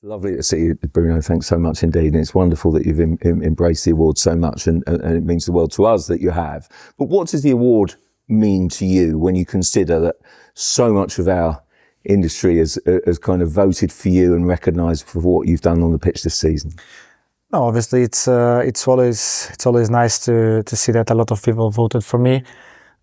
Lovely to see you, Bruno. Thanks so much indeed. And it's wonderful that you've embraced the award so much, and it means the world to us that you have. But what does the award mean to you when you consider that so much of our industry has kind of voted for you and recognised for what you've done on the pitch this season? No, obviously it's always nice to see that a lot of people voted for me.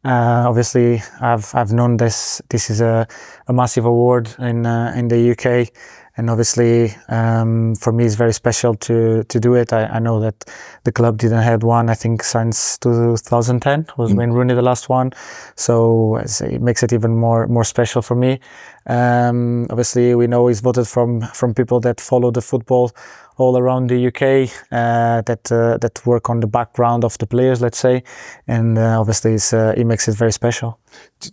Obviously, I've known this is a massive award in the UK, and obviously for me it's very special to do it. I know that the club didn't have one, I think, since 2010 was Wayne Rooney the last one, so it makes it even more special for me. Obviously, we know it's voted from people that follow the football all around the UK, that work on the background of the players, let's say, and obviously it makes it very special.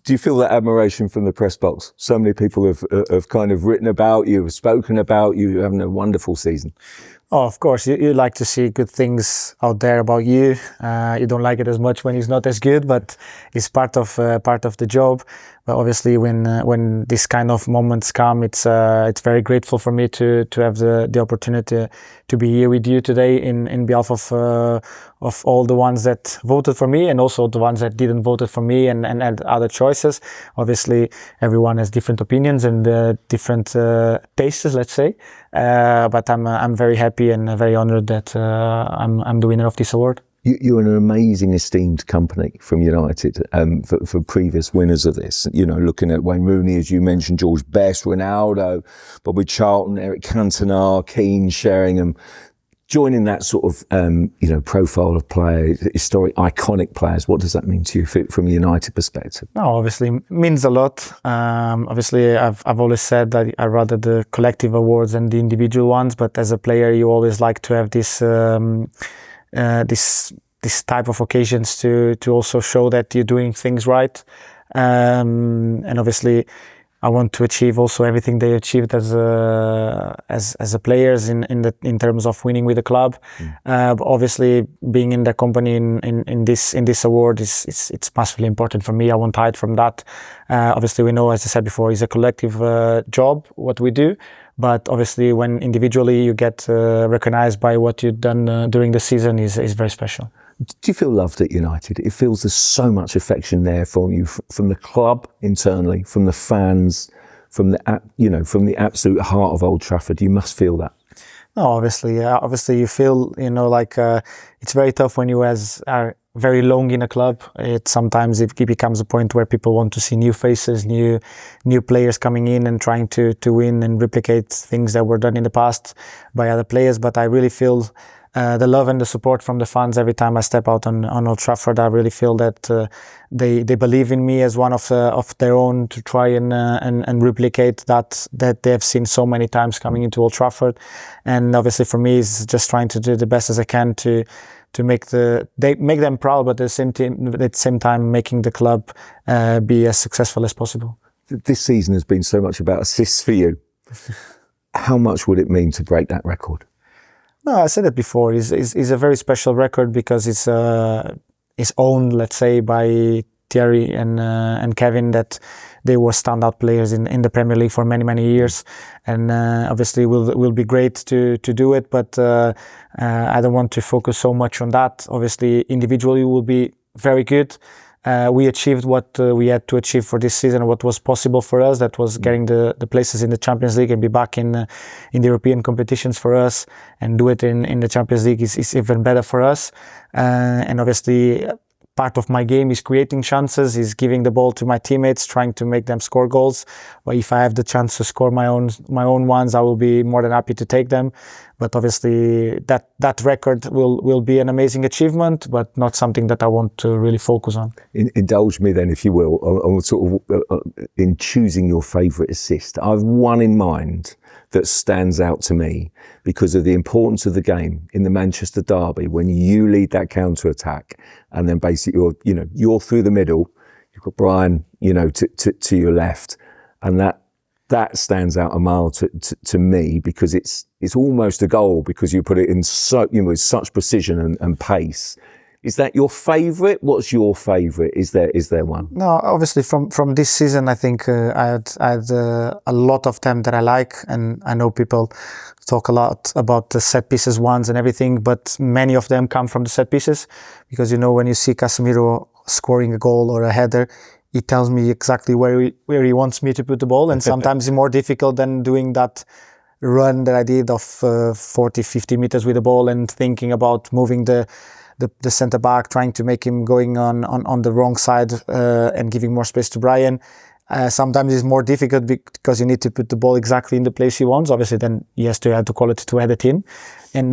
Do you feel that admiration from the press box? So many people have kind of written about you, have spoken about you, having a wonderful season. Oh, of course, you like to see good things out there about you. You don't like it as much when it's not as good, but it's part of the job. But obviously, when this kind of moments come, it's very grateful for me to have the opportunity to be here with you today in behalf of all the ones that voted for me, and also the ones that didn't vote for me and had other choices. Obviously, everyone has different opinions and different tastes, let's say. But I'm very happy and very honoured that I'm the winner of this award. You're an amazing, esteemed company from United for previous winners of this. You know, looking at Wayne Rooney, as you mentioned, George Best, Ronaldo, Bobby Charlton, Eric Cantona, Keane, Sheringham, joining that sort of profile of player, historic, iconic players. What does that mean to you from a United perspective? No, obviously it means a lot. Obviously, I've always said that I rather the collective awards than the individual ones. But as a player, you always like to have this type of occasions to also show that you're doing things right. And obviously, I want to achieve also everything they achieved as a players in terms of winning with the club. But obviously, being in the company in this award it's massively important for me. I won't hide from that. Obviously, we know, as I said before, it's a collective job what we do. But obviously, when individually you get recognized by what you've done during the season is very special. Do you feel loved at United? It feels there's so much affection there from you, from the club internally, from the fans, from the absolute heart of Old Trafford. You must feel that. No, obviously you feel, like it's very tough when you are very long in a club. Sometimes it becomes a point where people want to see new faces, new players coming in and trying to win and replicate things that were done in the past by other players. But I really feel the love and the support from the fans every time I step out on Old Trafford. I really feel that they believe in me as one of their own to try and replicate that they have seen so many times coming into Old Trafford. And obviously for me, it's just trying to do the best as I can to make them proud, but at the same time making the club be as successful as possible. This season has been so much about assists for you. How much would it mean to break that record? No, I said it before. It's a very special record because it's owned, let's say, by Thierry and Kevin, that they were standout players in the Premier League for many years, and obviously will be great to do it. But I don't want to focus so much on that. Obviously, individually will be very good. We achieved what we had to achieve for this season, what was possible for us. That was getting the places in the Champions League and be back in the European competitions for us, and do it in the Champions League is even better for us. And obviously, part of my game is creating chances, is giving the ball to my teammates, trying to make them score goals. But if I have the chance to score my own ones, I will be more than happy to take them. But obviously, that record will be an amazing achievement, but not something that I want to really focus on. Indulge me then, if you will, on sort of in choosing your favourite assist. I've one in mind that stands out to me because of the importance of the game in the Manchester derby, when you lead that counter-attack and then basically you're through the middle, you've got Bruyne, to your left, and that stands out a mile to me, because it's almost a goal, because you put it in with such precision and pace. Is that your favourite? What's your favourite? Is there one? No, obviously from this season, I think I had a lot of them that I like, and I know people talk a lot about the set pieces ones and everything, but many of them come from the set pieces, because when you see Casemiro scoring a goal or a header, he tells me exactly where he wants me to put the ball, and sometimes it's more difficult than doing that run that I did of 40, 50 meters with the ball and thinking about moving the centre back, trying to make him going on the wrong side and giving more space to Bruyne. Sometimes it's more difficult because you need to put the ball exactly in the place he wants. Obviously, then he has to have the quality to head it in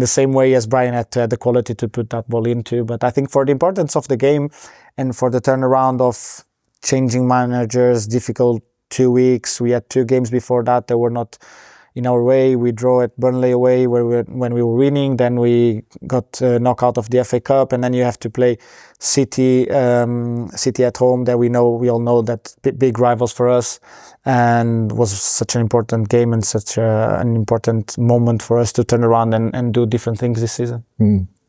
the same way as Bruyne had to have the quality to put that ball into. But I think for the importance of the game and for the turnaround of changing managers, difficult 2 weeks. We had 2 games before that were not in our way. We draw at Burnley away when we were winning. Then we got knocked out of the FA Cup, and then you have to play City at home. That we all know that big rivals for us, and was such an important game and such an important moment for us to turn around and do different things this season.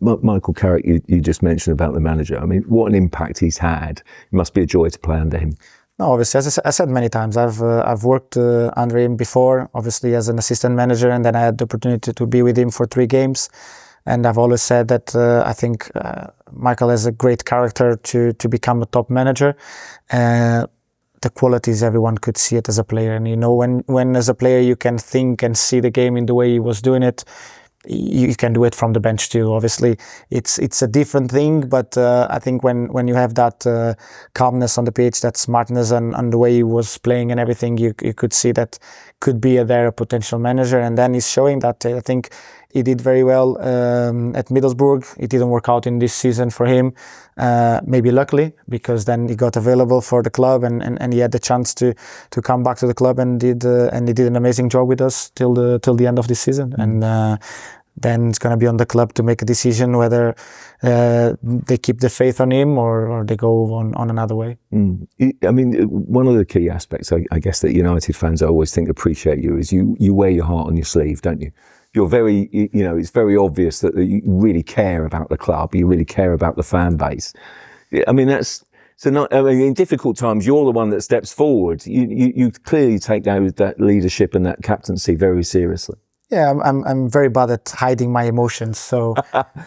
Michael Carrick, you just mentioned about the manager. I mean, what an impact he's had. It must be a joy to play under him. No, obviously, as I said many times, I've worked under him before, obviously as an assistant manager, and then I had the opportunity to be with him for 3 games. And I've always said that I think Michael has a great character to become a top manager. The qualities, everyone could see it as a player. And when as a player you can think and see the game in the way he was doing it, you can do it from the bench too. Obviously, it's a different thing, but I think when you have that calmness on the pitch, that smartness and the way he was playing and everything, you could see that could be a potential manager. And then he's showing that. I think he did very well at Middlesbrough. It didn't work out in this season for him, maybe luckily, because then he got available for the club and he had the chance to come back to the club and he did an amazing job with us till the end of this season. And then it's going to be on the club to make a decision whether they keep the faith on him or they go on another way. I mean, one of the key aspects, I guess, that United fans I always think appreciate you is you wear your heart on your sleeve, don't you? You're very, it's very obvious that you really care about the club. You really care about the fan base. I mean, in difficult times, you're the one that steps forward. You clearly take that leadership and that captaincy very seriously. Yeah, I'm very bad at hiding my emotions, so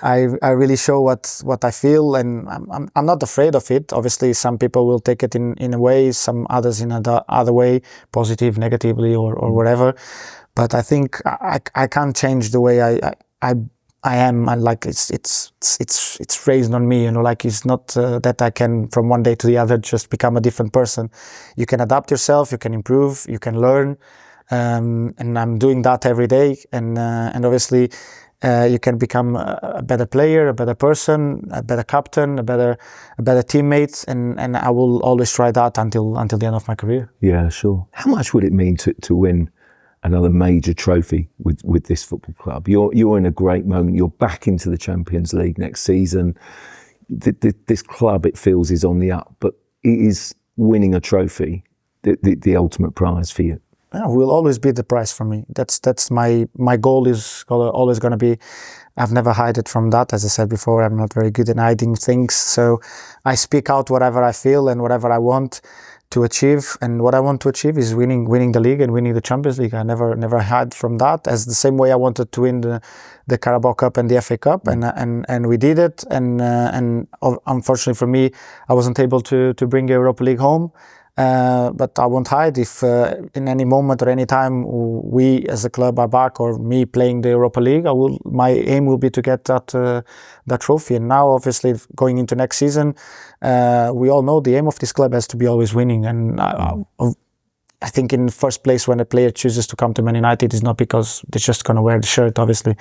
I really show what I feel, and I'm not afraid of it. Obviously, some people will take it in a way, some others in other way, positive, negatively, or whatever. But I think I can't change the way I am, and like it's raised on me, like it's not that I can from one day to the other just become a different person. You can adapt yourself, you can improve, you can learn. And I'm doing that every day, and obviously you can become a better player, a better person, a better captain, a better teammate, and I will always try that until the end of my career. Yeah, sure. How much would it mean to win another major trophy with this football club? You're in a great moment. You're back into the Champions League next season. This club, it feels, is on the up, but is winning a trophy the ultimate prize for you? Yeah, will always be the prize for me. That's my goal is always going to be. I've never hid from that. As I said before, I'm not very good at hiding things. So I speak out whatever I feel and whatever I want to achieve. And what I want to achieve is winning the league and winning the Champions League. I never hide from that. As the same way I wanted to win the Carabao Cup and the FA Cup, and we did it. And unfortunately for me, I wasn't able to bring the Europa League home. But I won't hide if in any moment or any time we as a club are back, or me playing the Europa League, my aim will be to get that trophy. And now, obviously, going into next season, we all know the aim of this club has to be always winning. And I think in the first place, when a player chooses to come to Man United, it's not because they're just going to wear the shirt, obviously.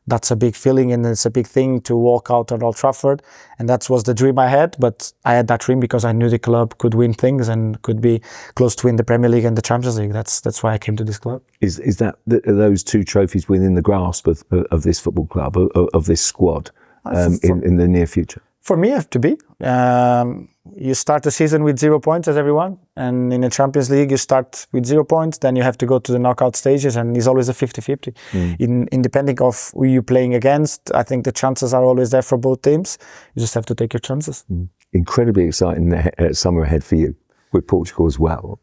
That's a big feeling, and it's a big thing to walk out on Old Trafford, and that was the dream I had. But I had that dream because I knew the club could win things and could be close to win the Premier League and the Champions League. That's why I came to this club. Is that those 2 trophies within the grasp of this football club, of this squad, in the near future? For me, have to be. You start the season with 0 points as everyone, and in the Champions League you start with 0 points, then you have to go to the knockout stages, and it's always a 50-50. In depending of who you're playing against, I think the chances are always there for both teams. You just have to take your chances. Incredibly exciting summer ahead for you with Portugal as well.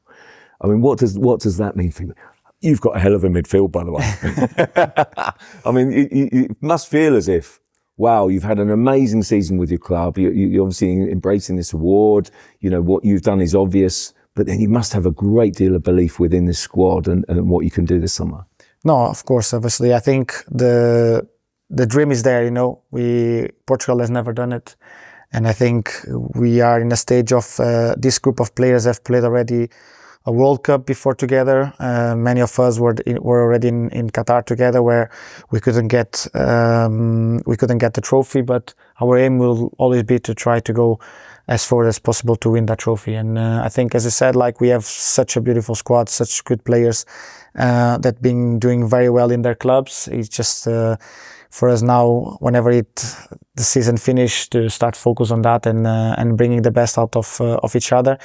I mean, what does that mean for you? You've got a hell of a midfield, by the way. I mean, you must feel as if, wow, you've had an amazing season with your club. You're obviously embracing this award. You know, what you've done is obvious, but then you must have a great deal of belief within this squad and what you can do this summer. No, of course, obviously. I think the dream is there, you know. Portugal has never done it. And I think we are in a stage of, this group of players have played already a World Cup before together. Many of us were already in Qatar together, where we couldn't get the trophy. But our aim will always be to try to go as far as possible to win that trophy. And I think, as I said, like, we have such a beautiful squad, such good players that been doing very well in their clubs. It's just for us now, whenever the season finished, to start focus on that and bringing the best out of each other,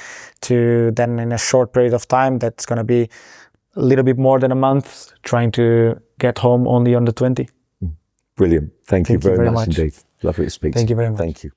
to then in a short period of time, that's going to be a little bit more than a month, trying to get home only on the 20th. Brilliant. Thank you very much indeed. Lovely to speak to you. Thank you very much. Thank you.